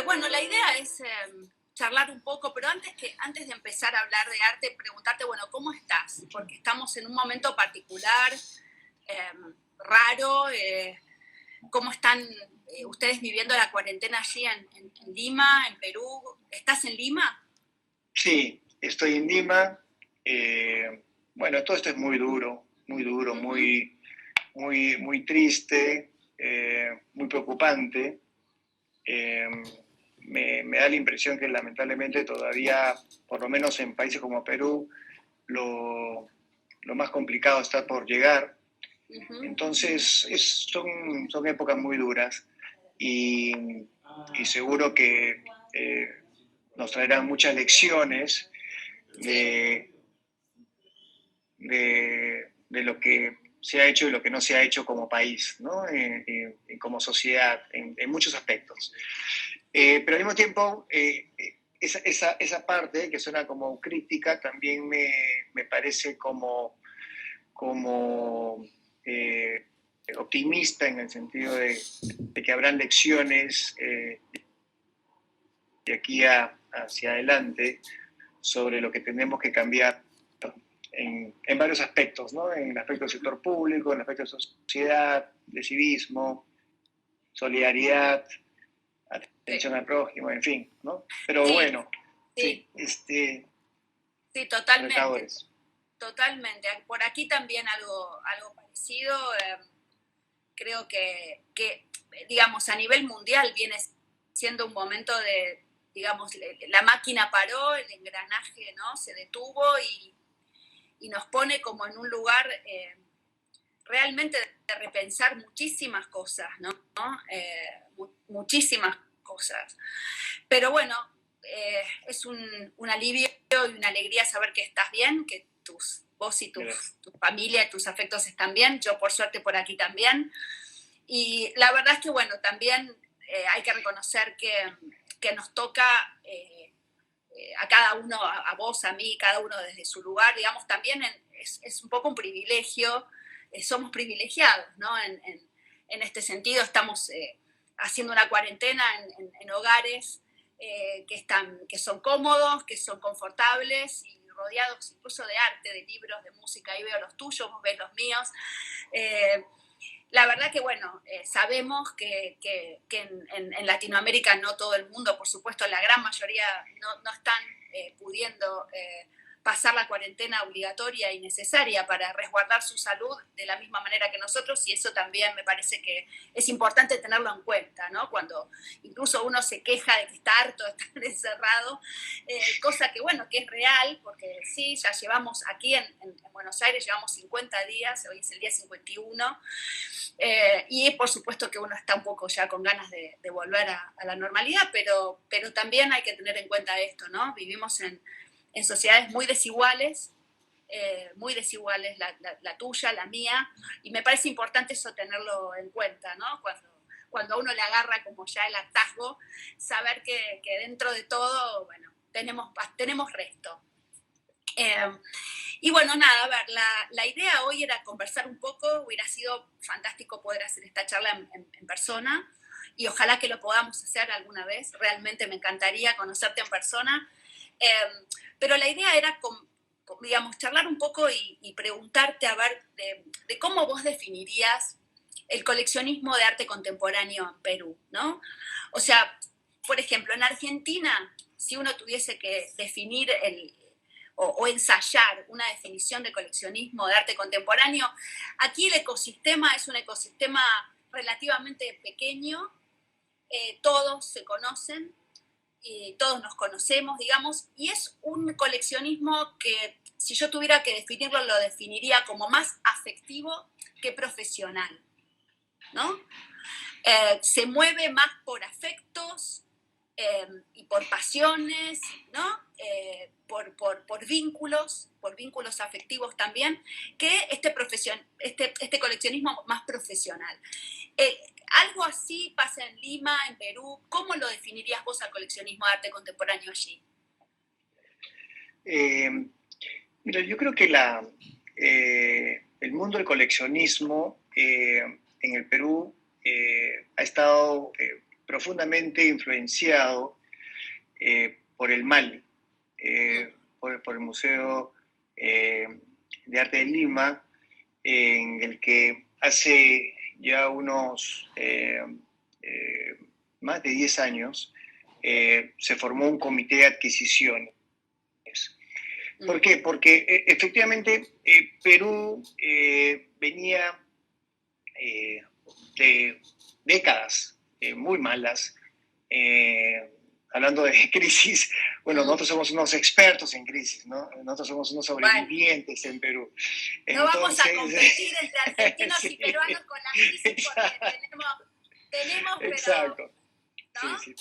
Bueno, la idea es charlar un poco, pero antes de empezar a hablar de arte, preguntarte, bueno, ¿cómo estás? Porque estamos en un momento particular, raro. ¿Cómo están ustedes viviendo la cuarentena allí en Lima, en Perú? ¿Estás en Lima? Sí, estoy en Lima. Bueno, todo esto es muy duro, Ujú. muy triste, muy preocupante. Eh, me da la impresión que lamentablemente todavía, por lo menos en países como Perú, lo más complicado está por llegar. Ujú. Entonces, son épocas muy duras y, y seguro que nos traerán muchas lecciones Sí, de, de lo que se ha hecho y lo que no se ha hecho como país, ¿no? Como sociedad, en muchos aspectos. Pero al mismo tiempo, esa parte que suena como crítica también me parece como optimista en el sentido de que habrán lecciones de aquí hacia adelante sobre lo que tenemos que cambiar en varios aspectos, ¿no? En el aspecto del sector público, en el aspecto de sociedad, de civismo, solidaridad, sí, atención al prójimo, en fin, ¿no? Pero sí, bueno, sí, sí, sí, totalmente, retadores. totalmente. Por aquí también algo parecido. Creo que, digamos, a nivel mundial viene siendo un momento de, digamos, la máquina paró, el engranaje, ¿no? Se detuvo y nos pone como en un lugar realmente de repensar muchísimas cosas, ¿no? Muchísimas cosas. Pero bueno, es un alivio y una alegría saber que estás bien, que vos y Gracias. tu familia, tus afectos están bien. Yo, por suerte, por aquí también. Y la verdad es que, bueno, también hay que reconocer que nos toca a cada uno, a vos, a mí, cada uno desde su lugar, digamos, también es un poco un privilegio, somos privilegiados, ¿no? En este sentido estamos haciendo una cuarentena en hogares que son cómodos, que son confortables y rodeados incluso de arte, de libros, de música. Ahí veo los tuyos, vos ves los míos. Eh, la verdad que, bueno, sabemos que en Latinoamérica no todo el mundo, por supuesto, la gran mayoría no están pudiendo pasar la cuarentena obligatoria y necesaria para resguardar su salud de la misma manera que nosotros, y eso también me parece que es importante tenerlo en cuenta, ¿no? Cuando incluso uno se queja de que está harto de estar encerrado, cosa que, bueno, que es real, porque sí, ya llevamos aquí en Buenos Aires, llevamos 50 días, hoy es el día 51, y por supuesto que uno está un poco ya con ganas de volver a la normalidad, pero también hay que tener en cuenta esto, ¿no? Vivimos en sociedades muy desiguales, la tuya, la mía, y me parece importante eso tenerlo en cuenta, ¿no? Cuando a uno le agarra como ya el hartazgo, saber que dentro de todo, bueno, tenemos resto. Eh, y bueno, nada, a ver, la idea hoy era conversar un poco, hubiera sido fantástico poder hacer esta charla en persona y ojalá que lo podamos hacer alguna vez, realmente me encantaría conocerte en persona, eh, pero la idea era, digamos, charlar un poco y preguntarte a ver de cómo vos definirías el coleccionismo de arte contemporáneo en Perú, ¿no? O sea, por ejemplo, en Argentina, si uno tuviese que definir o ensayar una definición de coleccionismo de arte contemporáneo, aquí el ecosistema es un ecosistema relativamente pequeño, todos se conocen, todos nos conocemos, digamos, y es un coleccionismo que si yo tuviera que definirlo, lo definiría como más afectivo que profesional, ¿no? Se mueve más por afectos y por pasiones, ¿no? Por vínculos afectivos también, que este coleccionismo más profesional. Eh, Algo así pasa en Lima, en Perú. ¿Cómo lo definirías vos al coleccionismo de arte contemporáneo allí? Eh, Mira, yo creo que el mundo del coleccionismo en el Perú ha estado profundamente influenciado por el Mali, por el Museo de Arte de Lima, en el que hace ya unos más de 10 años se formó un comité de adquisiciones. ¿Por qué? Porque efectivamente Perú venía de décadas muy malas, hablando de crisis. Bueno, nosotros somos unos expertos en crisis, ¿no? Nosotros somos unos sobrevivientes en Perú. No vamos a competir entre argentinos sí, y peruanos con la crisis porque tenemos exacto. Pero, ¿no? Sí.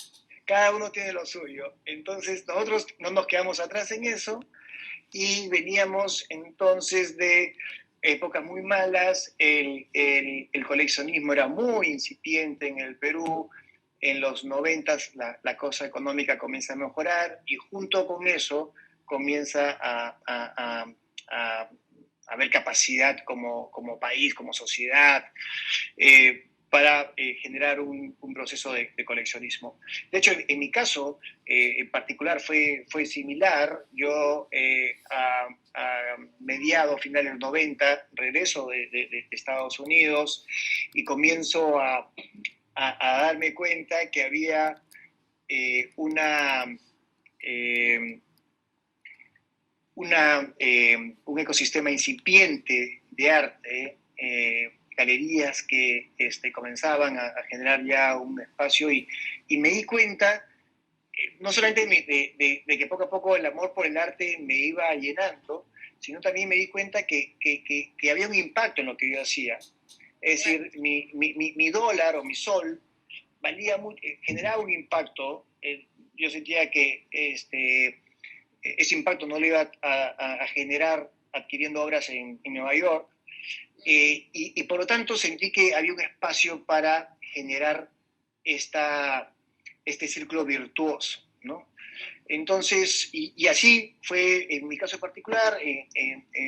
Cada uno tiene lo suyo. Entonces, nosotros no nos quedamos atrás en eso y veníamos entonces de épocas muy malas. El coleccionismo era muy incipiente en el Perú. En los 90 la cosa económica comienza a mejorar y junto con eso comienza a haber capacidad como país, como sociedad, para generar un proceso de coleccionismo. De hecho, en mi caso en particular fue similar. Yo a mediados, finales de los 90, regreso de Estados Unidos y comienzo a darme cuenta que había un ecosistema incipiente de arte, galerías que comenzaban a generar ya un espacio y me di cuenta, no solamente de que poco a poco el amor por el arte me iba llenando, sino también me di cuenta que había un impacto en lo que yo hacía. Es decir, mi dólar o mi sol valía mucho, generaba un impacto. Yo sentía que ese impacto no lo iba a generar adquiriendo obras en Nueva York, y por lo tanto sentí que había un espacio para generar este círculo virtuoso, ¿no? Entonces, y así fue en mi caso particular.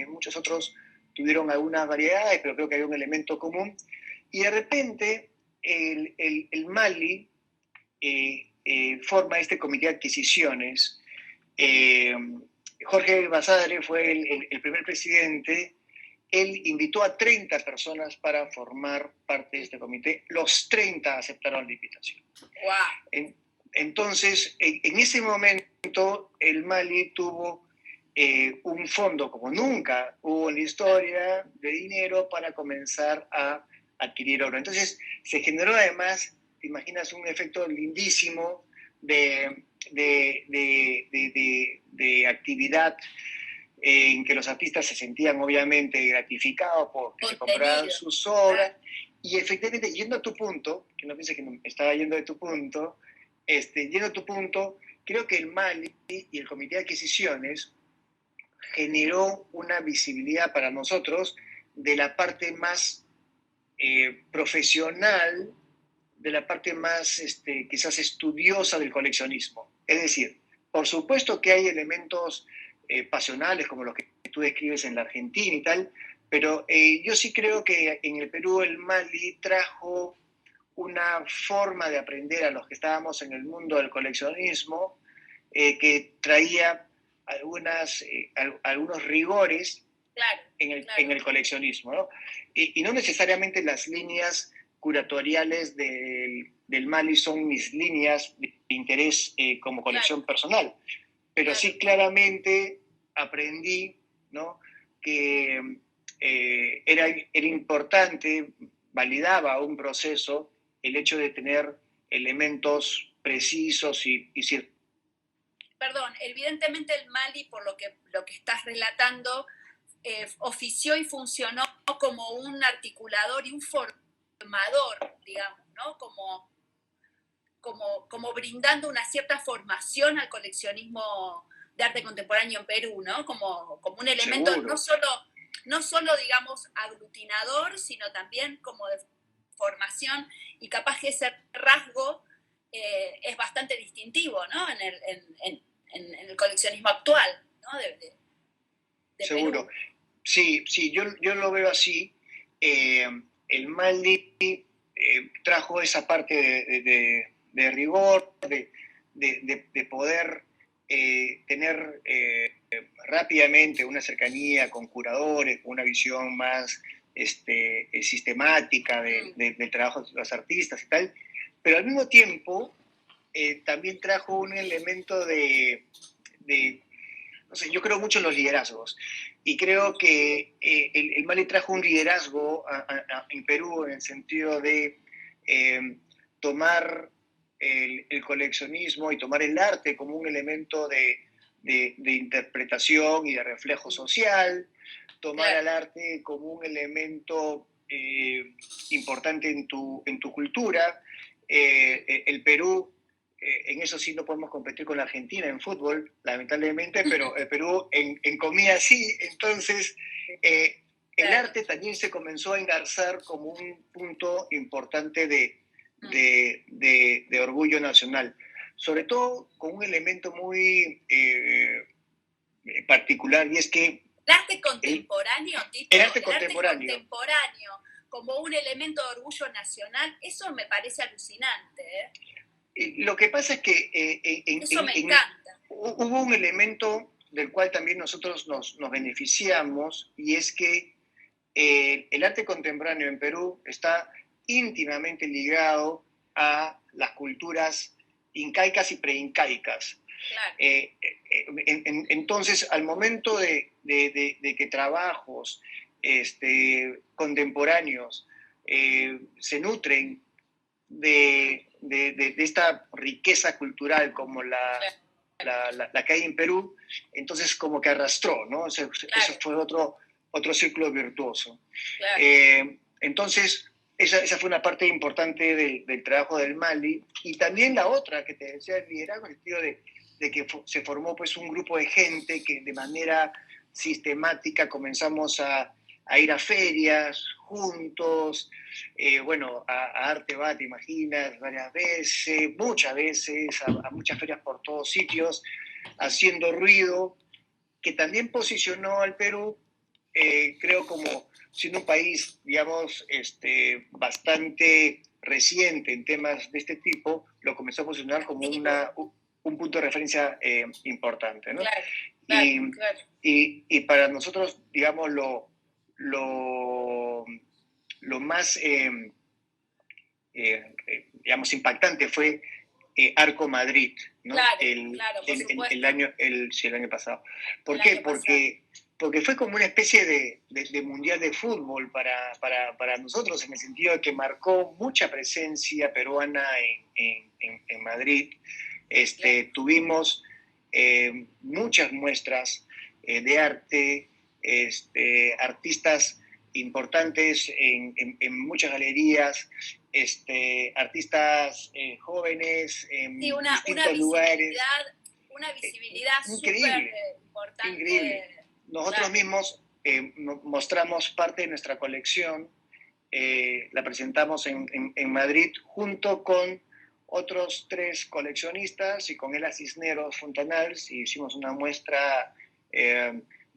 Muchos otros tuvieron algunas variedades, pero creo que había un elemento común. Y de repente el Mali forma este comité de adquisiciones. Jorge Basadre fue el primer presidente. Él invitó a 30 personas para formar parte de este comité. Los 30 aceptaron la invitación. Wow. Entonces, en ese momento, el Mali tuvo un fondo como nunca hubo en la historia de dinero para comenzar a adquirir oro. Entonces, se generó además, te imaginas, un efecto lindísimo de actividad en que los artistas se sentían obviamente gratificados porque se compraban sus obras. Y efectivamente, yendo a tu punto, que no pienses que me estaba yendo de tu punto, yendo a tu punto, creo que el Mali y el Comité de Adquisiciones generó una visibilidad para nosotros de la parte más profesional, de la parte más quizás estudiosa del coleccionismo. Es decir, por supuesto que hay elementos pasionales como los que tú describes en la Argentina y tal, pero yo sí creo que en el Perú el Mali trajo una forma de aprender a los que estábamos en el mundo del coleccionismo que traía algunos rigores, claro, en el coleccionismo, ¿no? Y no necesariamente las líneas curatoriales del Mali son mis líneas de interés como colección personal, pero sí claramente aprendí, ¿no?, que era importante, validaba un proceso el hecho de tener elementos precisos y ciertos. Perdón, evidentemente el Mali, por lo que estás relatando, ofició y funcionó como un articulador y un formador, digamos, ¿no? Como brindando una cierta formación al coleccionismo de arte contemporáneo en Perú, ¿no? Como un elemento no solo, digamos, aglutinador, sino también como de formación, y capaz que ese rasgo es bastante distintivo, ¿no? En el coleccionismo actual, ¿no? De Seguro. Perú. Sí, yo lo veo así. El Mali trajo esa parte de rigor, de poder tener rápidamente una cercanía con curadores, con una visión más sistemática del trabajo de los artistas y tal, pero al mismo tiempo también trajo un elemento no sé, yo creo mucho en los liderazgos y creo que el Mali trajo un liderazgo en Perú en el sentido de tomar el coleccionismo y tomar el arte como un elemento de interpretación y de reflejo social, tomar al arte como un elemento importante en tu cultura. El Perú, en eso sí no podemos competir con la Argentina en fútbol, lamentablemente, pero el Perú en comida sí. Entonces, el arte también se comenzó a engarzar como un punto importante de orgullo nacional, sobre todo con un elemento muy particular, y es que el arte contemporáneo, el arte contemporáneo como un elemento de orgullo nacional, eso me parece alucinante. Lo que pasa es que eso me encanta. Hubo un elemento del cual también nosotros nos beneficiamos, y es que el arte contemporáneo en Perú está íntimamente ligado a las culturas incaicas y preincaicas. Claro. Entonces, al momento de que trabajos contemporáneos se nutren de esta riqueza cultural como la que hay en Perú, entonces como que arrastró, ¿no? Eso fue otro círculo virtuoso. Claro. Entonces, esa fue una parte importante del trabajo del Mali. Y también la otra que te decía, el liderazgo, en el sentido de que se formó pues un grupo de gente que de manera sistemática comenzamos a ir a ferias juntos, bueno, a Arte Va, te imaginas, varias veces, muchas veces, a muchas ferias por todos sitios, haciendo ruido, que también posicionó al Perú, creo, como siendo un país, digamos, bastante reciente en temas de este tipo, lo comenzó a posicionar como un punto de referencia importante, ¿no? Claro. Y para nosotros, digamos, lo más digamos, impactante fue Arco Madrid, ¿no? Claro, el año pasado. ¿Por qué? Porque fue como una especie de mundial de fútbol para nosotros, en el sentido de que marcó mucha presencia peruana en Madrid. Tuvimos muchas muestras de arte, artistas importantes en muchas galerías, artistas jóvenes en distintos lugares. Una visibilidad súper importante. Increíble. Nosotros mismos mostramos parte de nuestra colección, la presentamos en Madrid junto con otros 3 coleccionistas y con Ela Cisneros Fontanals, y hicimos una muestra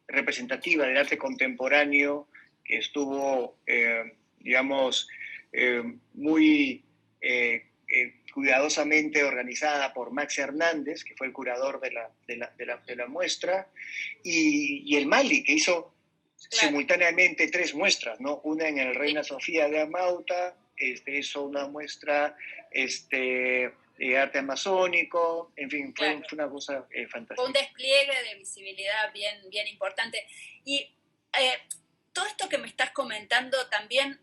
representativa del arte contemporáneo que estuvo, digamos, muy cuidadosamente organizada por Max Hernández, que fue el curador de la muestra, y el Mali, que hizo simultáneamente 3 muestras, ¿no? Una en el Reina Sofía de Amauta, hizo una muestra de arte amazónico, en fin, fue una cosa fantástica. Fue un despliegue de visibilidad bien importante. Y todo esto que me estás comentando también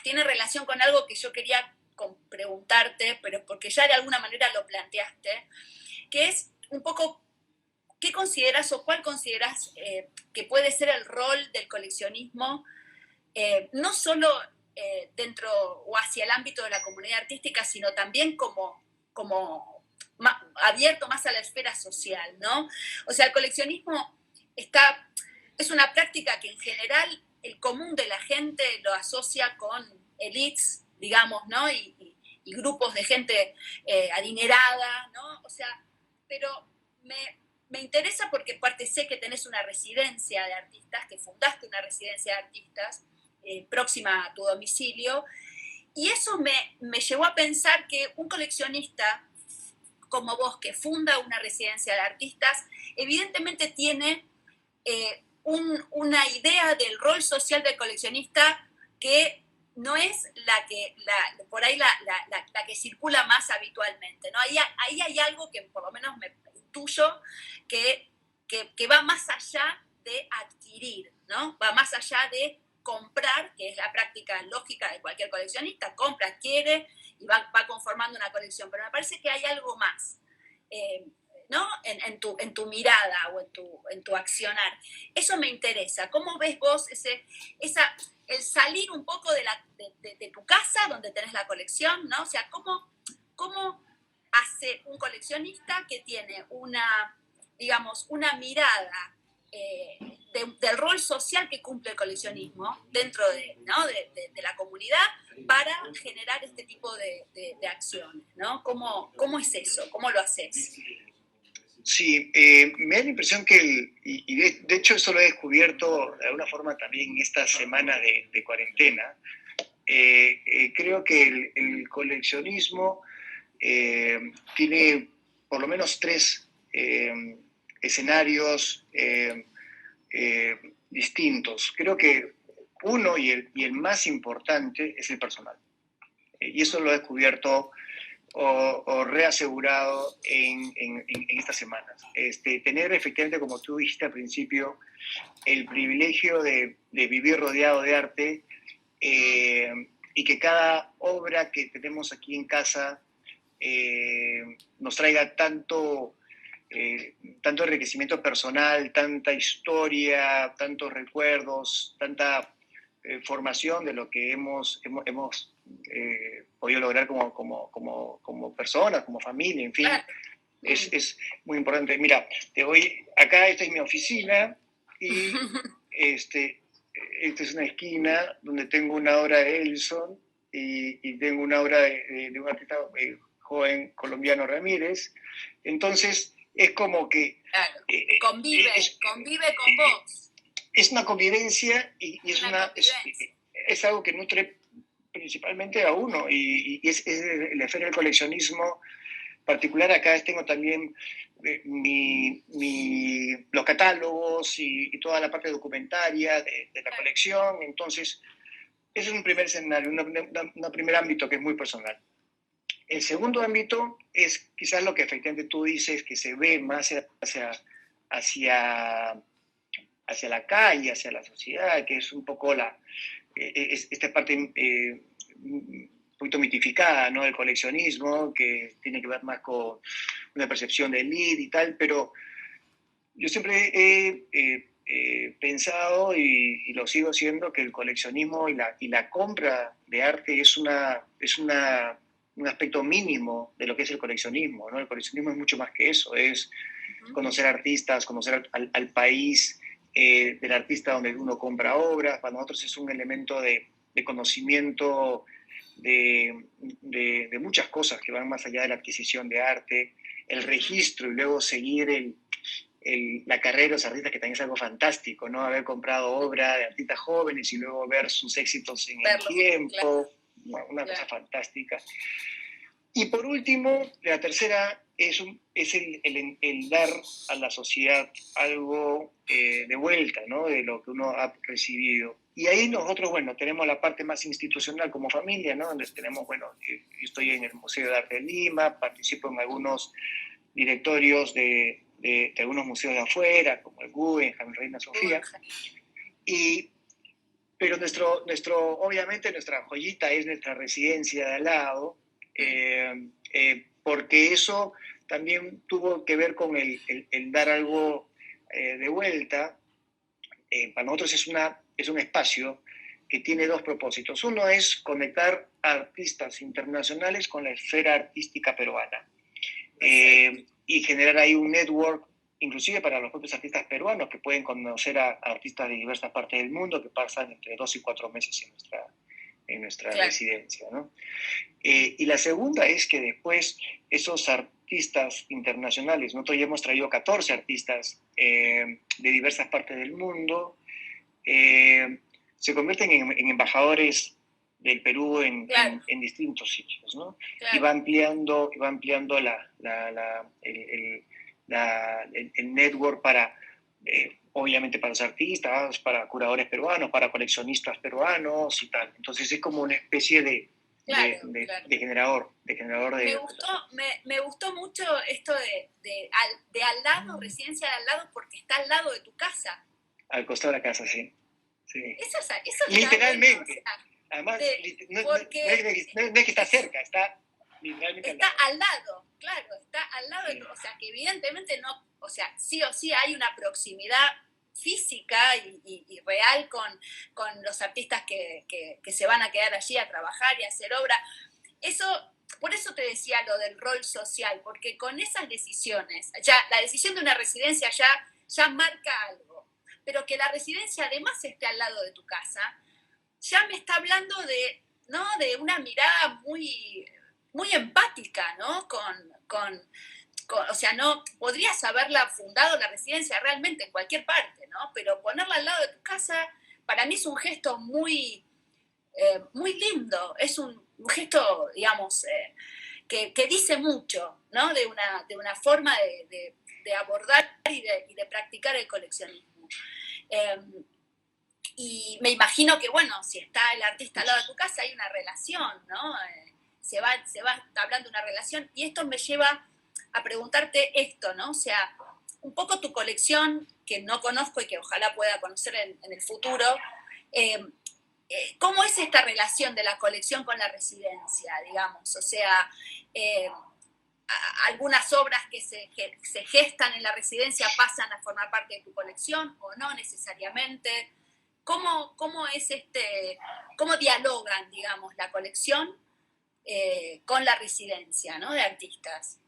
tiene relación con algo que yo quería preguntarte, pero porque ya de alguna manera lo planteaste, que es un poco ¿qué consideras o cuál consideras que puede ser el rol del coleccionismo, no solo dentro o hacia el ámbito de la comunidad artística, sino también como abierto más a la esfera social, ¿no? O sea, el coleccionismo es una práctica que en general el común de la gente lo asocia con elites, digamos, ¿no? Y grupos de gente adinerada, ¿no? O sea, pero me interesa porque aparte sé que tenés una residencia de artistas, que fundaste una residencia de artistas próxima a tu domicilio, y eso me llevó a pensar que un coleccionista como vos, que funda una residencia de artistas, evidentemente tiene una idea del rol social del coleccionista que no es por ahí la que circula más habitualmente, ¿no? Ahí hay algo que por lo menos me intuyo que va más allá de adquirir, ¿no? Va más allá de comprar, que es la práctica lógica de cualquier coleccionista, compra, adquiere y va conformando una colección. Pero me parece que hay algo más, ¿no? En tu mirada o en tu accionar. Eso me interesa. ¿Cómo ves vos el salir un poco de tu casa, donde tenés la colección, ¿no? O sea, ¿cómo hace un coleccionista que tiene digamos, una mirada del rol social que cumple el coleccionismo dentro ¿no? de la comunidad para generar este tipo de acciones, ¿no? ¿Cómo es eso? ¿Cómo lo haces? Sí, me da la impresión que, de hecho eso lo he descubierto de alguna forma también en esta semana de cuarentena, creo que el coleccionismo tiene por lo menos tres escenarios distintos. Creo que uno y el más importante es el personal. Y eso lo he descubierto o reasegurado en estas semanas. Tener efectivamente, como tú dijiste al principio, el privilegio de vivir rodeado de arte y que cada obra que tenemos aquí en casa nos traiga tanto enriquecimiento personal, tanta historia, tantos recuerdos, tanta formación de lo que hemos podido lograr como personas, como familia, en fin. Es muy importante. Mira, acá esta es mi oficina y esta es una esquina donde tengo una obra de Edison y tengo una obra de un artista joven colombiano, Ramírez. Entonces, es como que... Claro, convive con vos. Es una convivencia y es algo que nutre principalmente a uno y es la esfera del coleccionismo particular. Acá tengo también los catálogos y toda la parte documentaria de la colección. Entonces, ese es un primer escenario, un primer ámbito que es muy personal. El segundo ámbito es quizás lo que efectivamente tú dices, que se ve más hacia la calle, hacia la sociedad, que es un poco esta parte un poquito mitificada, ¿no? Del coleccionismo, que tiene que ver más con una percepción de elite y tal, pero yo siempre he pensado y lo sigo haciendo que el coleccionismo y la compra de arte es un aspecto mínimo de lo que es el coleccionismo, ¿no? El coleccionismo es mucho más que eso, es conocer artistas, conocer al país del artista donde uno compra obras. Para nosotros es un elemento de conocimiento de muchas cosas que van más allá de la adquisición de arte, el registro y luego seguir la carrera de los artistas, que también es algo fantástico, ¿no? Haber comprado obra de artistas jóvenes y luego ver sus éxitos en el tiempo, claro. Una cosa fantástica. Y por último, la tercera es el dar a la sociedad algo de vuelta, ¿no? De lo que uno ha recibido. Y ahí nosotros, bueno, tenemos la parte más institucional como familia, ¿no? Donde tenemos, bueno, yo estoy en el Museo de Arte de Lima, participo en algunos directorios de algunos museos de afuera, como el Guggenheim, Reina Sofía. Pero obviamente nuestra joyita es nuestra residencia de al lado, porque eso también tuvo que ver con el dar algo de vuelta. Para nosotros es un espacio que tiene dos propósitos. Uno es conectar a artistas internacionales con la esfera artística peruana y generar ahí un network, inclusive para los propios artistas peruanos, que pueden conocer a artistas de diversas partes del mundo que pasan entre 2 y 4 meses en nuestra claro. residencia, ¿no? Y la segunda es que después esos artistas internacionales, nosotros ya hemos traído 14 artistas de diversas partes del mundo, se convierten en embajadores del Perú claro, en distintos sitios, ¿no? Y claro. va ampliando el network para, obviamente para los artistas, para curadores peruanos, para coleccionistas peruanos y tal. Entonces es como una especie Claro, claro. de generador Me gustó mucho esto de al lado, residencia de al lado, porque está al lado de tu casa. al costado de la casa, sí. Sí. Eso está bueno, o Literalmente. sea, Además, porque no es que está cerca, está literalmente al está lado. al lado, claro, está al lado de Sí. tu, o sea, que evidentemente no, o sea, sí o sí hay una proximidad física y real con los artistas que se van a quedar allí a trabajar y a hacer obra. Eso, por eso te decía lo del rol social, porque con esas decisiones, ya la decisión de una residencia ya marca algo, pero que la residencia además esté al lado de tu casa, ya me está hablando de, ¿no? De una mirada muy empática, ¿no? O sea, no podrías haberla fundado la residencia realmente en cualquier parte, ¿no? Pero ponerla al lado de tu casa, para mí es un gesto muy lindo, es un gesto, digamos, que dice mucho, ¿no? De una forma de abordar y de practicar el coleccionismo. Eh, y me imagino que, bueno, si está el artista al lado de tu casa, hay una relación, ¿no? Se va hablando de una relación. Y esto me lleva a preguntarte esto, ¿no? O sea, un poco tu colección, que no conozco y que ojalá pueda conocer en el futuro, eh, ¿cómo es esta relación de la colección con la residencia, digamos? O sea, eh, algunas obras que se gestan en la residencia pasan a formar parte de tu colección o no necesariamente. ¿Cómo es cómo dialogan, digamos, la colección con la residencia, ¿no? De artistas?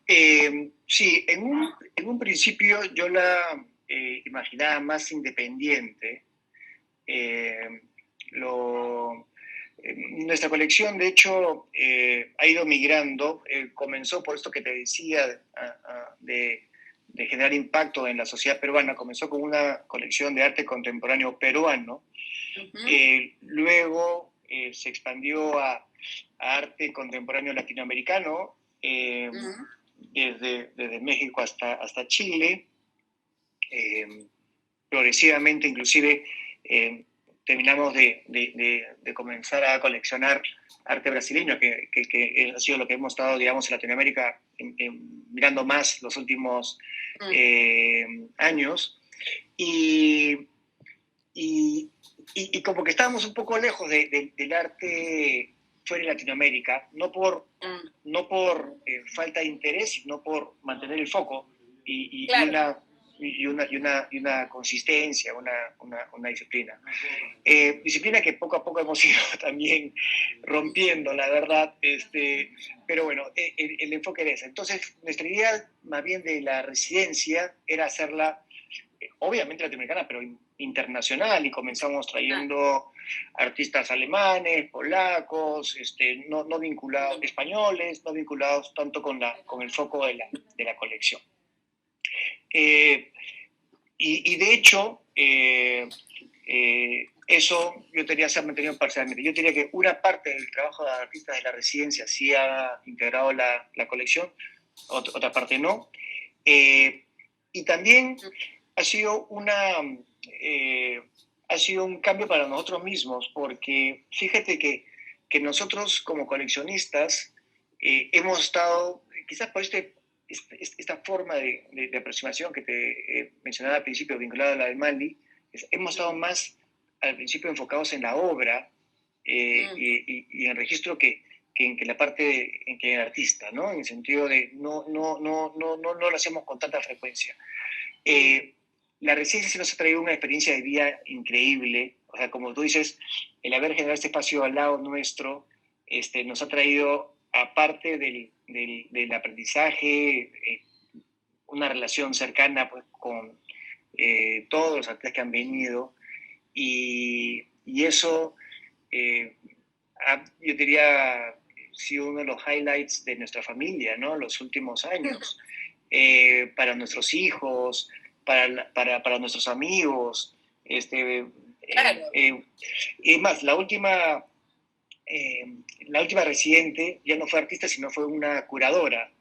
Sí, en un principio yo la imaginaba más independiente. Eh, lo, Nuestra colección, de hecho, ha ido migrando. Comenzó por esto que te decía de generar impacto en la sociedad peruana. Comenzó con una colección de arte contemporáneo peruano. Uh-huh. Luego se expandió a arte contemporáneo latinoamericano, Uh-huh. desde México hasta Chile. Eh, Progresivamente, inclusive, terminamos de comenzar a coleccionar arte brasileño, que ha sido lo que hemos estado, digamos, en Latinoamérica mirando más los últimos años. Y, y, y, como que estábamos un poco lejos del arte fuera de Latinoamérica, no por falta de interés, sino por mantener el foco y Claro. una consistencia, una disciplina. Disciplina que poco a poco hemos ido también rompiendo, la verdad, pero bueno, el enfoque era ese. Entonces, nuestra idea más bien de la residencia era hacerla, obviamente latinoamericana, pero internacional, y comenzamos trayendo artistas alemanes, polacos, no vinculados, españoles, no vinculados tanto con el foco de la colección. Y de hecho, eso yo tenía que ser mantenido parcialmente. Yo diría que una parte del trabajo de artistas de la residencia sí ha integrado la colección, otra parte no. Y también ha sido ha sido un cambio para nosotros mismos, porque fíjate que nosotros como coleccionistas hemos estado, quizás por esta forma de aproximación que te mencionaba al principio, vinculada a la del Maldi, hemos estado más al principio enfocados en la obra y en el registro que en la parte en que el artista, ¿no? En el sentido de no lo hacemos con tanta frecuencia. La residencia nos ha traído una experiencia de vida increíble. O sea, como tú dices, el haber generado este espacio al lado nuestro nos ha traído, aparte del aprendizaje, una relación cercana pues, con todos los artistas que han venido. Y eso, yo diría, sido uno de los highlights de nuestra familia, ¿no? Los últimos años. Para nuestros hijos, para nuestros amigos, Claro. Es más, la última residente ya no fue artista, sino fue una curadora.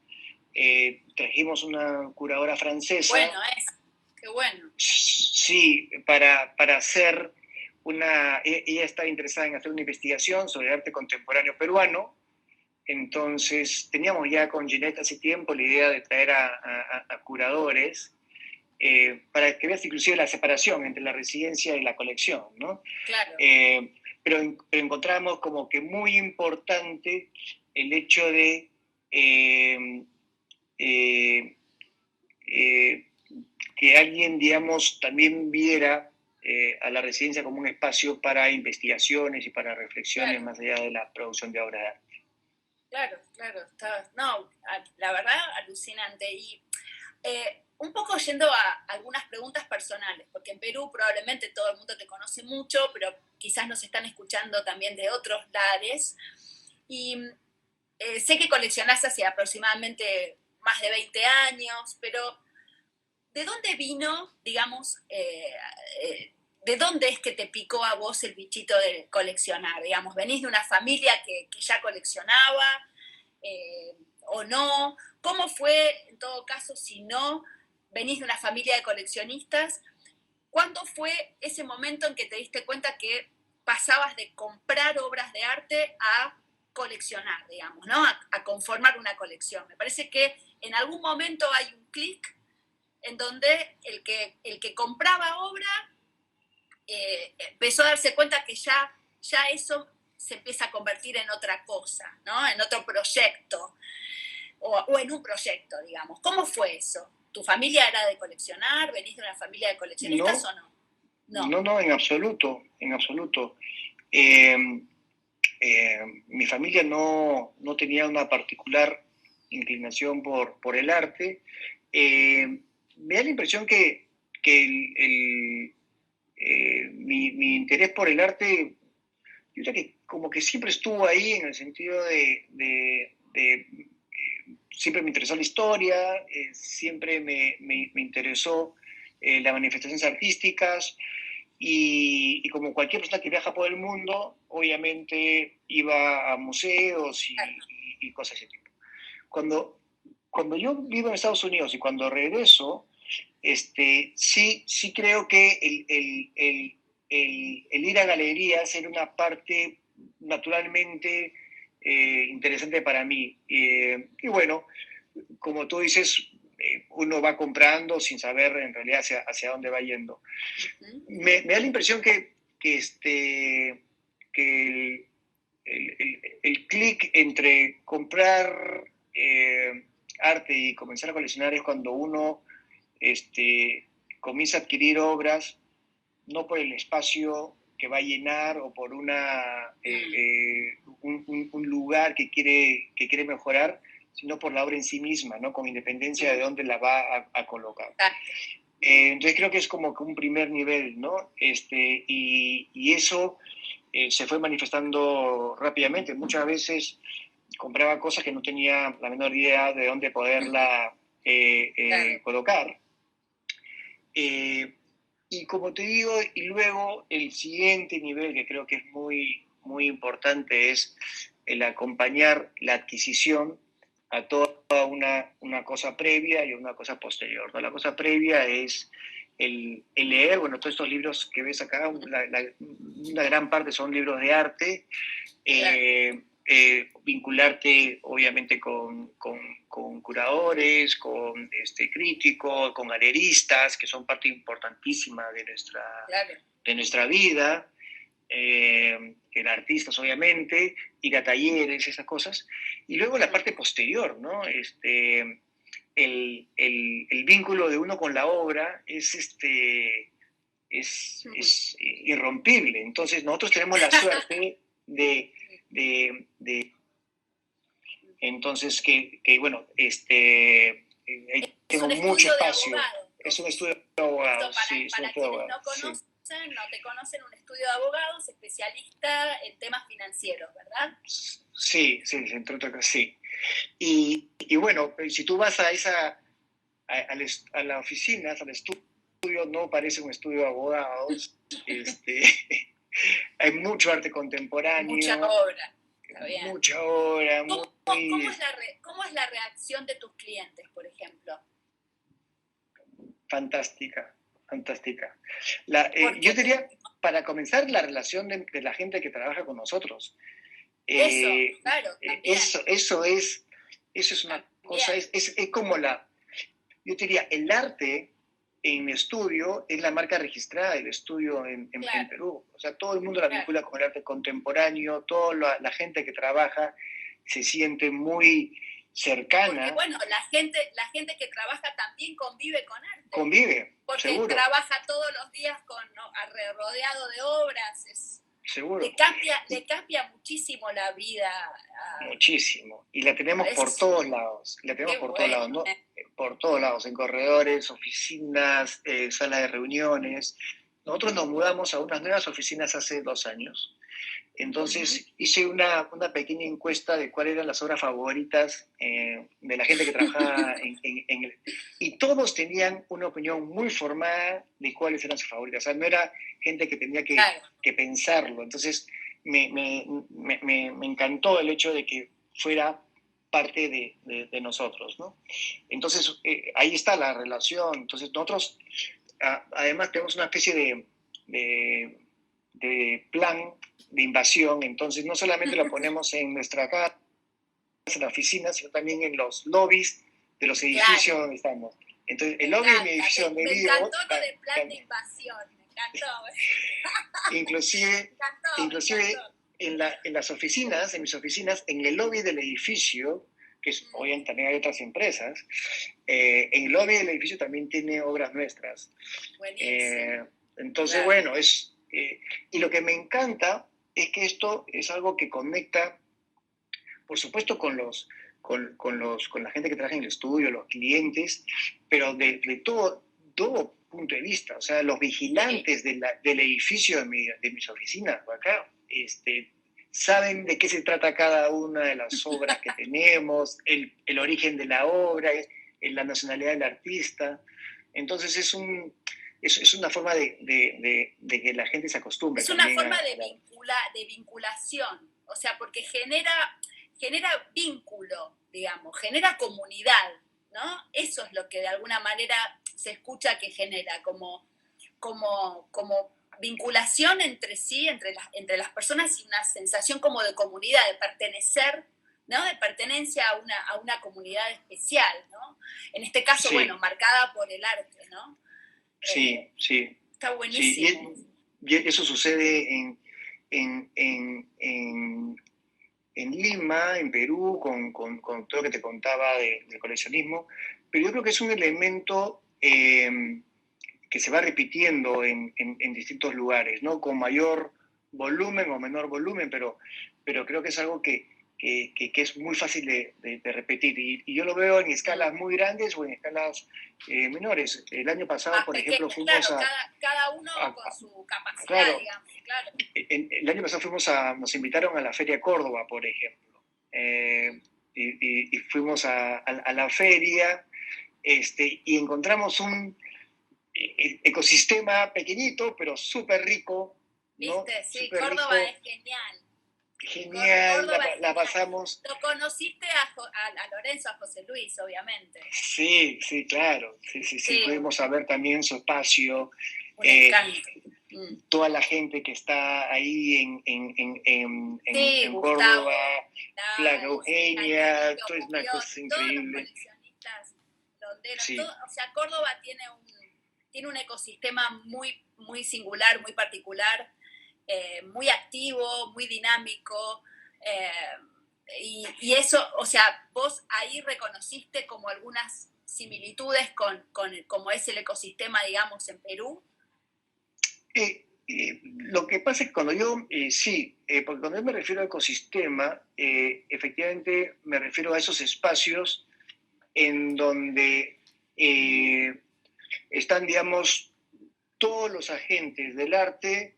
Trajimos una curadora francesa. Bueno, qué bueno. Sí, para hacer ella estaba interesada en hacer una investigación sobre arte contemporáneo peruano. Entonces, teníamos ya con Ginette hace tiempo la idea de traer a curadores para que veas inclusive la separación entre la residencia y la colección, ¿no? Claro. Pero encontramos como que muy importante el hecho de que alguien, digamos, también viera a la residencia como un espacio para investigaciones y para reflexiones, claro, más allá de la producción de obras de arte. Claro, claro. No, la verdad, alucinante. Y un poco yendo a algunas preguntas personales, porque en Perú probablemente todo el mundo te conoce mucho, pero quizás nos están escuchando también de otros lares. Y sé que coleccionás hace aproximadamente más de 20 años, pero ¿de dónde vino, digamos, de dónde es que te picó a vos el bichito de coleccionar? Digamos, ¿venís de una familia que ya coleccionaba o no? ¿Cómo fue, en todo caso, si no venís de una familia de coleccionistas? ¿Cuándo fue ese momento en que te diste cuenta que pasabas de comprar obras de arte a coleccionar, digamos, ¿no? A conformar una colección? Me parece que en algún momento hay un clic en donde el que compraba obra empezó a darse cuenta que ya eso se empieza a convertir en otra cosa, ¿no? En otro proyecto, o en un proyecto, digamos. ¿Cómo fue eso? ¿Tu familia era de coleccionar? ¿Venís de una familia de coleccionistas o no? No, en absoluto, en absoluto. Mi familia no tenía una particular inclinación por el arte. Me da la impresión que mi interés por el arte, yo creo que como que siempre estuvo ahí, en el sentido de siempre me interesó la historia, siempre me interesó las manifestaciones artísticas, y como cualquier persona que viaja por el mundo, obviamente iba a museos y cosas de ese tipo. Cuando yo vivo en Estados Unidos y cuando regreso, sí creo que el ir a galerías era una parte naturalmente interesante para mí. Y bueno, como tú dices, uno va comprando sin saber en realidad hacia dónde va yendo. Uh-huh. Me da la impresión que el clic entre comprar arte y comenzar a coleccionar es cuando uno comienza a adquirir obras, no por el espacio que va a llenar o por un lugar que quiere mejorar, sino por la obra en sí misma, ¿no? Con independencia de dónde la va a colocar. Entonces creo que es como que un primer nivel, ¿no? Y eso se fue manifestando rápidamente. Muchas veces compraba cosas que no tenía la menor idea de dónde poderla colocar. Y como te digo, y luego el siguiente nivel que creo que es muy, muy importante es el acompañar la adquisición a toda una cosa previa y una cosa posterior, ¿no? La cosa previa es el leer, bueno, todos estos libros que ves acá, una gran parte son libros de arte, vincularte obviamente con curadores, con críticos, con galeristas, que son parte importantísima de nuestra vida, en artistas obviamente, ir a talleres, esas cosas, y luego la parte posterior, ¿no? El vínculo de uno con la obra es irrompible. Entonces nosotros tenemos la suerte de entonces que bueno, tengo mucho espacio. Es un estudio de abogados. Para quienes no conocen, no te conocen, un estudio de abogados especialista en temas financieros, ¿verdad? Sí, entre otras cosas, sí. Y bueno, si tú vas a la oficina, al estudio, estudio no parece un estudio de abogados. Hay mucho arte contemporáneo. Mucha obra. Está bien. Mucha obra. ¿Cómo es la reacción de tus clientes, por ejemplo? Fantástica, fantástica. Yo diría, para comenzar, la relación de la gente que trabaja con nosotros. Claro, también. Eso es una cosa, es como yo diría, el arte en mi estudio es la marca registrada del estudio en Perú. O sea, todo el mundo la vincula con el arte contemporáneo, toda la gente que trabaja se siente muy cercana. Porque bueno, la gente que trabaja también convive con arte. Convive, porque seguro. Trabaja todos los días rodeado de obras. Seguro. Le cambia muchísimo la vida. Muchísimo. Y la tenemos por todos lados. Todos lados, ¿no? Por todos lados, en corredores, oficinas, salas de reuniones. Nosotros nos mudamos a unas nuevas oficinas hace 2 años. Entonces hice una pequeña encuesta de cuáles eran las obras favoritas de la gente que trabajaba y todos tenían una opinión muy formada de cuáles eran sus favoritas. O sea, no era gente que tenía que pensarlo. Entonces me encantó el hecho de que fuera parte de nosotros, ¿no? Entonces ahí está la relación. Entonces nosotros además tenemos una especie de plan de invasión, entonces no solamente lo ponemos en nuestra casa, en la oficina, sino también en los lobbies de los edificios donde estamos. Entonces, el lobby de mi edificio donde vivo... Me encantó lo del plan de invasión, me encantó. Inclusive en las oficinas, en mis oficinas, en el lobby del edificio, que obviamente también hay otras empresas, en el lobby del edificio también tiene obras nuestras. Buenísimo. Entonces, bueno, y lo que me encanta es que esto es algo que conecta, por supuesto, con la gente que trabaja en el estudio, los clientes, pero de todo punto de vista. O sea, los vigilantes del edificio de mis oficinas acá saben de qué se trata cada una de las obras que tenemos, el origen de la obra, la nacionalidad del artista. Entonces es una forma de que la gente se acostumbre. Es una forma de vinculación, o sea, porque genera vínculo, digamos, genera comunidad, ¿no? Eso es lo que de alguna manera se escucha que genera, como vinculación entre sí, entre las personas, y una sensación como de comunidad, de pertenecer, ¿no? De pertenencia a una comunidad especial, ¿no? En este caso, bueno, marcada por el arte, ¿no? Sí. Está buenísimo. Sí, y eso sucede en Lima, en Perú, con todo lo que te contaba del coleccionismo, pero yo creo que es un elemento que se va repitiendo en distintos lugares, ¿no? Con mayor volumen o menor volumen, pero creo que es algo que es muy fácil de repetir. Y yo lo veo en escalas muy grandes o en escalas menores. El año pasado, por ejemplo, fuimos cada uno con su capacidad, claro, digamos, claro. El año pasado nos invitaron a la Feria Córdoba, por ejemplo. Y fuimos a la feria y encontramos un ecosistema pequeñito, pero súper rico, ¿no? ¿Viste? Sí, super Córdoba rico. Es genial. Genial, la pasamos. Lo conociste a Lorenzo, a José Luis, obviamente. Sí, claro. Sí. Pudimos ver también su espacio. Toda la gente que está ahí en Córdoba, Flaca Eugenia, todo es una cosa increíble. Todos los coleccionistas londeros, o sea, Córdoba tiene un ecosistema muy, muy singular, muy particular, muy activo, muy dinámico, y eso, o sea, vos ahí reconociste como algunas similitudes con como es el ecosistema, digamos, en Perú. Lo que pasa es que cuando yo, porque cuando yo me refiero a ecosistema, efectivamente me refiero a esos espacios en donde están, digamos, todos los agentes del arte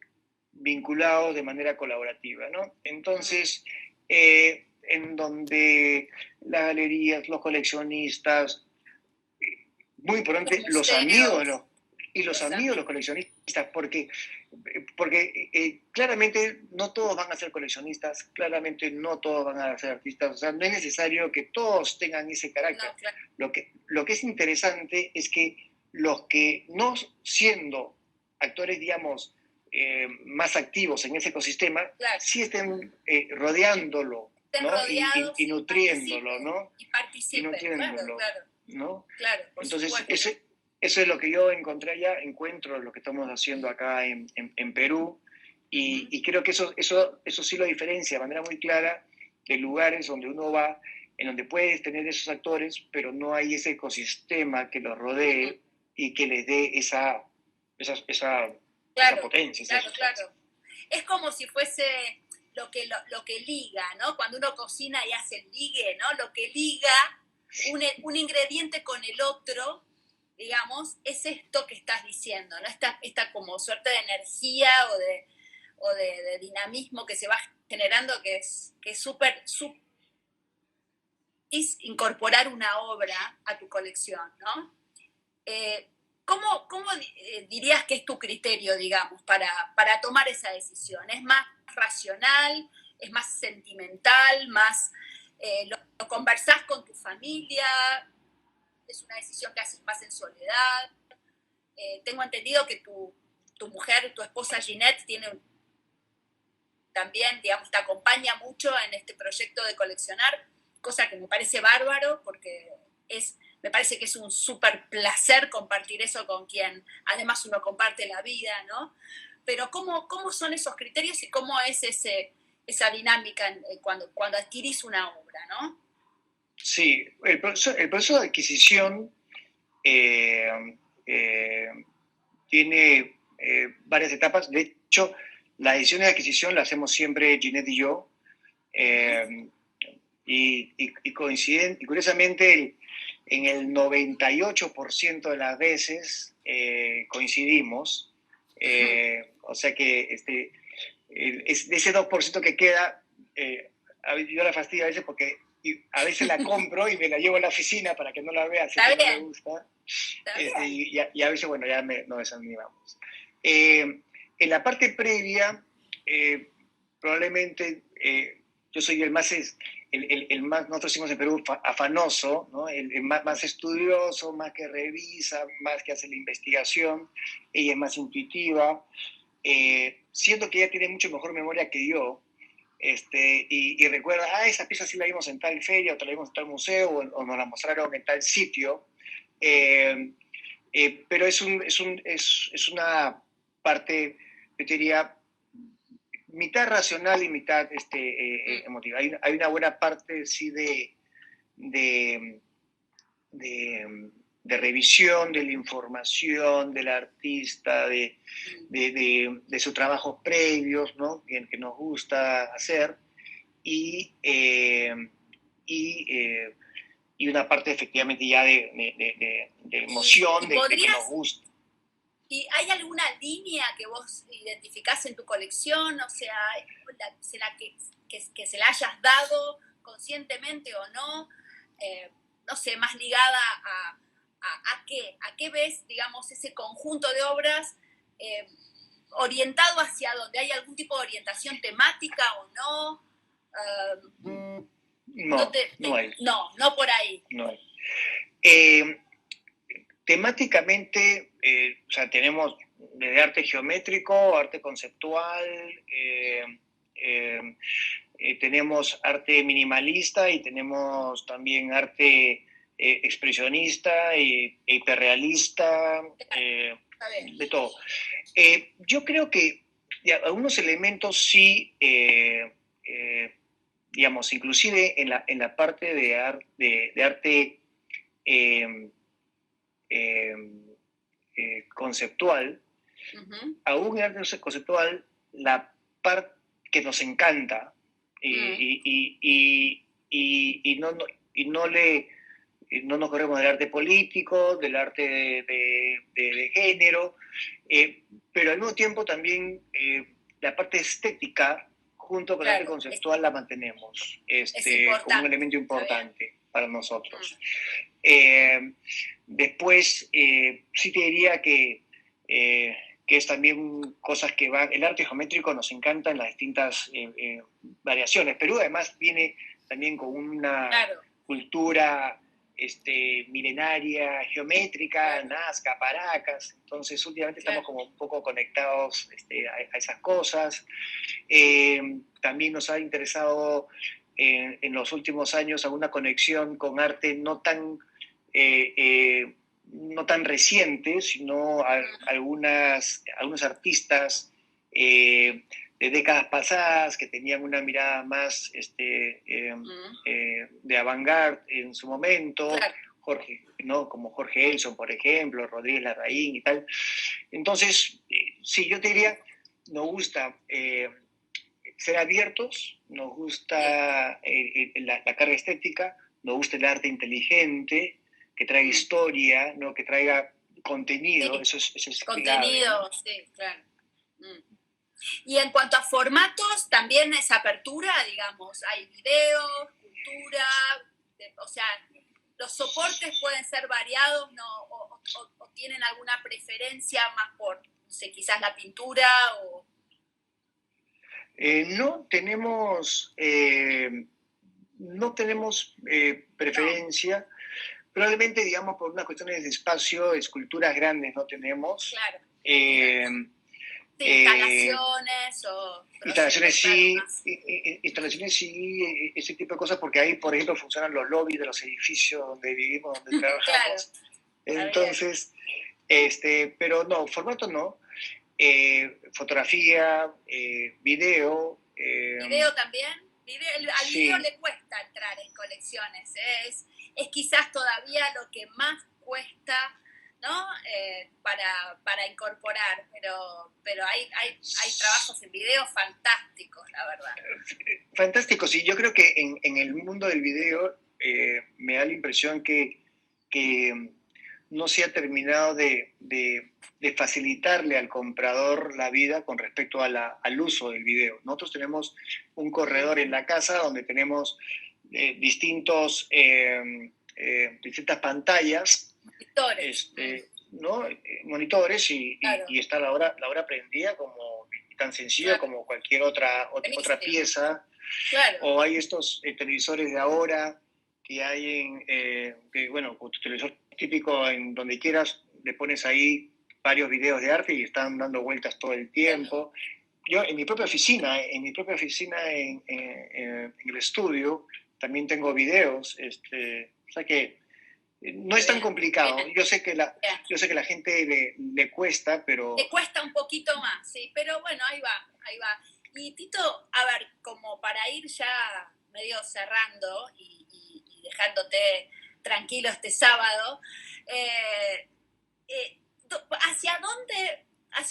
vinculados de manera colaborativa, ¿no? Entonces, en donde las galerías, los coleccionistas, muy importante, los amigos, y los amigos, los coleccionistas, porque claramente no todos van a ser coleccionistas, claramente no todos van a ser artistas, o sea, no es necesario que todos tengan ese carácter. No, claro. Lo que es interesante es que los que no siendo actores, digamos, más activos en ese ecosistema, claro, sí estén rodeándolo, estén ¿no? rodeados y nutriéndolo, ¿no? Y participen, nutriéndolo, claro, ¿no? claro, por Entonces, supuesto. eso es lo que yo encontré allá, encuentro lo que estamos haciendo acá en Perú, y creo que eso sí lo diferencia de manera muy clara de lugares donde uno va, en donde puedes tener esos actores, pero no hay ese ecosistema que los rodee y que les dé esa potencia. Claro. Es como si fuese lo que liga, ¿no? Cuando uno cocina y hace el ligue, ¿no? Lo que liga un ingrediente con el otro, digamos, es esto que estás diciendo, ¿no? Esta como suerte de energía o de dinamismo que se va generando que es súper es incorporar una obra a tu colección, ¿no? ¿Cómo dirías que es tu criterio, digamos, para tomar esa decisión? ¿Es más racional? ¿Es más sentimental? ¿Lo conversás con tu familia? ¿Es una decisión que haces más en soledad? Tengo entendido que tu mujer, tu esposa Ginette, también, digamos, te acompaña mucho en este proyecto de coleccionar, cosa que me parece bárbaro porque me parece que es un súper placer compartir eso con quien además uno comparte la vida, ¿no? Pero ¿cómo son esos criterios y cómo es esa dinámica cuando adquirís una obra, ¿no? Sí, el proceso de adquisición tiene varias etapas. De hecho, las decisiones de adquisición las hacemos siempre Ginette y yo. Y coinciden, y curiosamente en el 98% de las veces coincidimos. O sea que de ese 2% que queda, yo la fastidio a veces porque a veces la compro y me la llevo a la oficina para que no la vea, si no me gusta. Y a veces, bueno, ya nos desanimamos. En la parte previa, probablemente yo soy el más, nosotros decimos en Perú, afanoso, ¿no? el más estudioso, más que revisa, más que hace la investigación. Ella es más intuitiva. Siento que ella tiene mucho mejor memoria que yo. Y recuerda, esa pieza sí la vimos en tal feria, o la vimos en tal museo, o nos la mostraron en tal sitio. Pero es una parte, yo te diría, mitad racional y mitad emotiva. Hay una buena parte, sí, de revisión de la información del artista, de sus trabajos previos, ¿no? que nos gusta hacer, y una parte efectivamente ya de emoción, de que nos gusta. ¿Y hay alguna línea que vos identificás en tu colección? O sea, que se la hayas dado conscientemente o no, no sé, más ligada a qué? ¿A qué ves, digamos, ese conjunto de obras orientado hacia donde hay algún tipo de orientación temática o no? No hay. No por ahí. No hay. Temáticamente, o sea, tenemos desde arte geométrico, arte conceptual, tenemos arte minimalista y tenemos también arte expresionista e hiperrealista, de todo. Yo creo que algunos elementos sí, digamos, inclusive en la parte de arte conceptual, aún en arte conceptual, la parte que nos encanta y no nos corremos del arte político, del arte de género, pero al mismo tiempo también la parte estética junto con el arte conceptual la mantenemos como un elemento importante para nosotros. Después, sí te diría que que es también cosas que van, el arte geométrico nos encanta en las distintas variaciones. Perú además viene también con una Claro, cultura milenaria, geométrica, claro, Nazca, Paracas, entonces últimamente estamos claro. como un poco conectados a esas cosas. También nos ha interesado en los últimos años alguna conexión con arte eh, eh, no tan reciente, sino algunos artistas de décadas pasadas que tenían una mirada más de avant-garde en su momento, Claro. Jorge, ¿no? Como Jorge Elson, por ejemplo, Rodríguez Larraín y tal. Entonces, sí, yo te diría, nos gusta ser abiertos, nos Bien. gusta la carga estética, nos gusta el arte inteligente, que traiga historia, ¿no? Que traiga contenido, Sí, eso es clave, ¿no? contenido, sí, claro. Mm. Y en cuanto a formatos, también es apertura, digamos, hay videos, cultura, o sea, los soportes pueden ser variados, ¿no? O tienen alguna preferencia más por, no sé, quizás la pintura o... No tenemos, no tenemos No, preferencia, probablemente, digamos, por unas cuestiones de espacio, esculturas grandes no tenemos. claro, Eh, claro. Sí, eh, instalaciones o proyectos, Instalaciones claro, sí, más. instalaciones sí, ese tipo de cosas, porque ahí, por ejemplo, funcionan los lobbies de los edificios donde vivimos, donde Claro, trabajamos. está bien. Entonces, pero no, formato no. Fotografía, video, Video también. Al video sí, le cuesta entrar en colecciones. Es quizás todavía lo que más cuesta, ¿no? Para incorporar. Pero hay trabajos en video fantásticos, la verdad. fantástico. Sí, yo creo que en el mundo del video me da la impresión que no se ha terminado de facilitarle al comprador la vida con respecto al uso del video. Nosotros tenemos un corredor en la casa donde tenemos distintas pantallas, Monitores. ¿no? Monitores Claro, y está la hora prendida como tan sencillo claro. como cualquier otra Buenísimo. pieza, Claro. o hay estos televisores de ahora que hay bueno, con tu televisor típico en donde quieras, le pones ahí varios videos de arte y están dando vueltas todo el tiempo. Yo en mi propia oficina, en el estudio, también tengo videos, o sea que no Qué es tan bien. complicado. Bien, bien. Yo sé que la gente le cuesta, Te pero cuesta un poquito más, sí, pero bueno, ahí va, ahí va. Y Tito, a ver, como para ir ya medio cerrando y dejándote tranquilo este sábado, eh, eh, hacia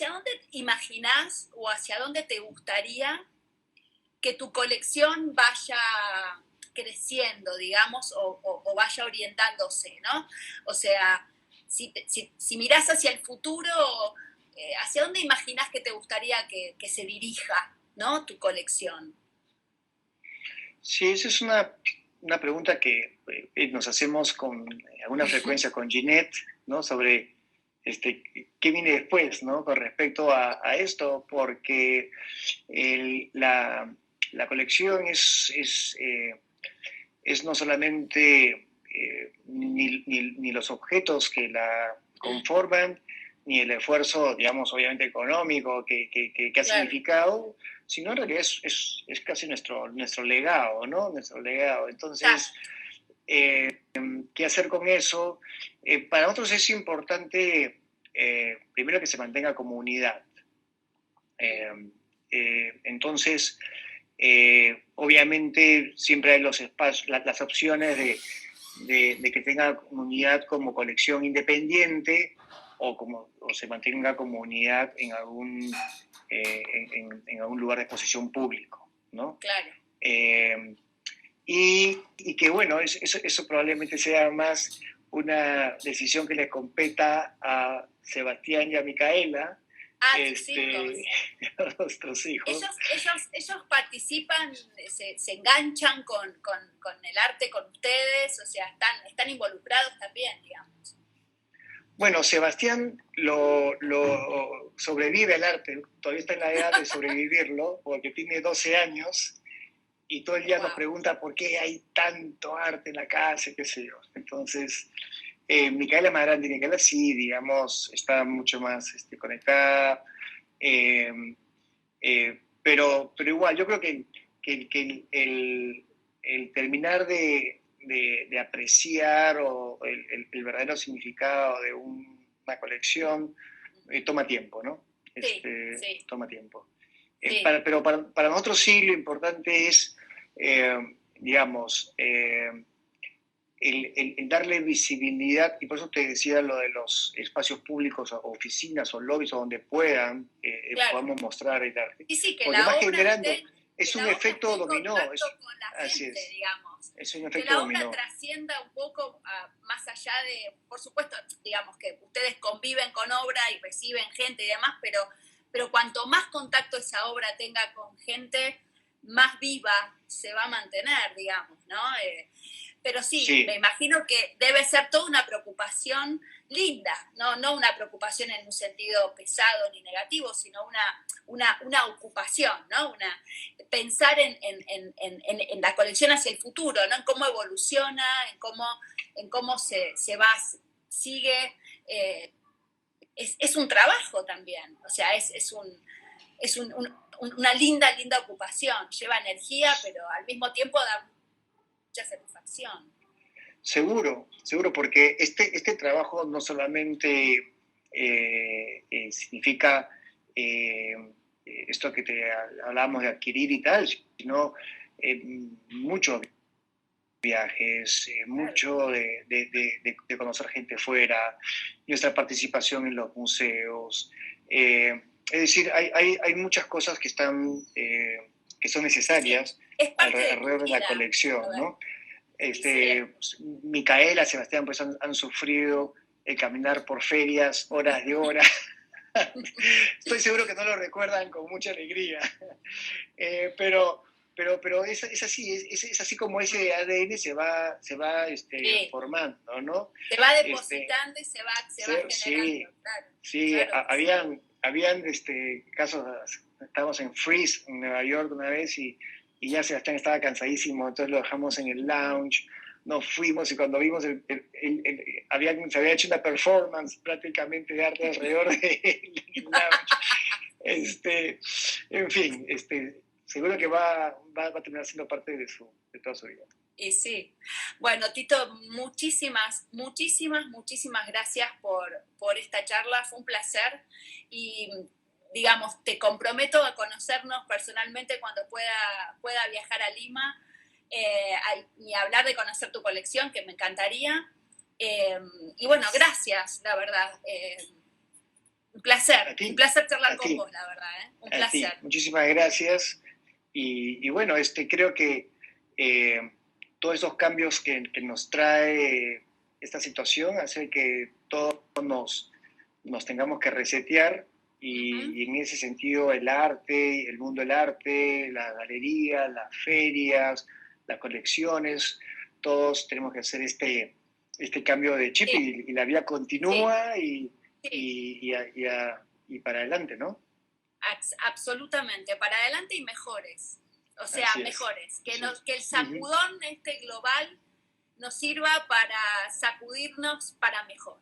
dónde imaginás o hacia dónde te gustaría que tu colección vaya creciendo, digamos, o vaya orientándose, ¿no? O sea, si mirás hacia el futuro, ¿hacia dónde imaginás que te gustaría que se dirija, ¿no? Tu colección. sí, esa es una pregunta que nos hacemos con alguna frecuencia con Ginette, ¿no? Sobre qué viene después, ¿no? Con respecto a esto, porque la colección es no solamente ni los objetos que la conforman, ni el esfuerzo, digamos, obviamente económico que ha Claro, significado, sino en realidad es casi nuestro legado, ¿no? Nuestro legado. está, Entonces, ¿qué hacer con eso? Para nosotros es importante, primero, que se mantenga como unidad. Entonces, obviamente siempre hay los espacios, las opciones de que tenga comunidad como colección independiente o se mantenga como unidad en algún lugar de exposición público, ¿no? claro. Y que bueno, eso probablemente sea más una decisión que le competa a Sebastián y a Micaela, A tus hijos. a nuestros hijos. Ellos participan, se enganchan con el arte con ustedes, o sea, están involucrados también, digamos. Bueno, Sebastián lo sobrevive al arte, todavía está en la edad de sobrevivirlo, porque tiene 12 años y todo el día nos pregunta por qué hay tanto arte en la casa, qué sé yo. Entonces, Micaela es más grande, Micaela sí, digamos, está mucho más conectada, pero igual, yo creo que el terminar de apreciar o el verdadero significado de una colección toma tiempo, ¿no? Sí. Toma tiempo. Sí. Pero para nosotros sí lo importante es, digamos, el darle visibilidad, y por eso te decía lo de los espacios públicos, o oficinas o lobbies, o donde puedan, Claro. podamos mostrar el arte. Y sí, que porque la va obra generando, esté, es un efecto dominó. Con la gente, digamos. Es un Que efecto la dominó. obra trascienda un poco más allá de, por supuesto, digamos que ustedes conviven con obra y reciben gente y demás, pero cuanto más contacto esa obra tenga con gente, más viva se va a mantener, digamos, ¿no? Pero sí, me imagino que debe ser toda una preocupación linda, no una preocupación en un sentido pesado ni negativo, sino una ocupación, ¿no? Pensar en la colección hacia el futuro, ¿no? En cómo evoluciona, en cómo se va, sigue. Es un trabajo también, o sea, es una linda ocupación, lleva energía, pero al mismo tiempo da mucha satisfacción. Seguro, porque este trabajo no solamente significa esto que te hablábamos de adquirir y tal, sino muchos viajes, mucho de conocer gente fuera, nuestra participación en los museos. Es decir, hay muchas cosas que están que son necesarias alrededor de la colección, ¿no? Micaela, Sebastián, pues han sufrido el caminar por ferias, horas de horas. Estoy seguro que no lo recuerdan con mucha alegría. Pero es así, es así como ese ADN se va formando, ¿no? Se va depositando y se va generando, sí, claro. Sí, claro, habían casos, estábamos en Freeze, en Nueva York una vez, y ya Sebastián estaba cansadísimo, entonces lo dejamos en el lounge, nos fuimos y cuando vimos se había hecho una performance prácticamente de arte alrededor del lounge. En fin, seguro que va a terminar siendo parte de toda su vida. Y sí. Bueno, Tito, muchísimas gracias por esta charla, fue un placer y digamos, te comprometo a conocernos personalmente cuando pueda viajar a Lima y hablar de conocer tu colección, que me encantaría. Y bueno, gracias, la verdad. Un placer charlar con vos, la verdad. Un placer. Muchísimas gracias. Y bueno, creo que todos esos cambios que nos trae esta situación hace que todos nos tengamos que resetear y en ese sentido el arte, el mundo del arte, la galería, las ferias, las colecciones, todos tenemos que hacer este cambio de chip y la vida continúa y para adelante, ¿no? Absolutamente, para adelante y mejores. O sea, mejores. Que el sacudón global nos sirva para sacudirnos para mejor.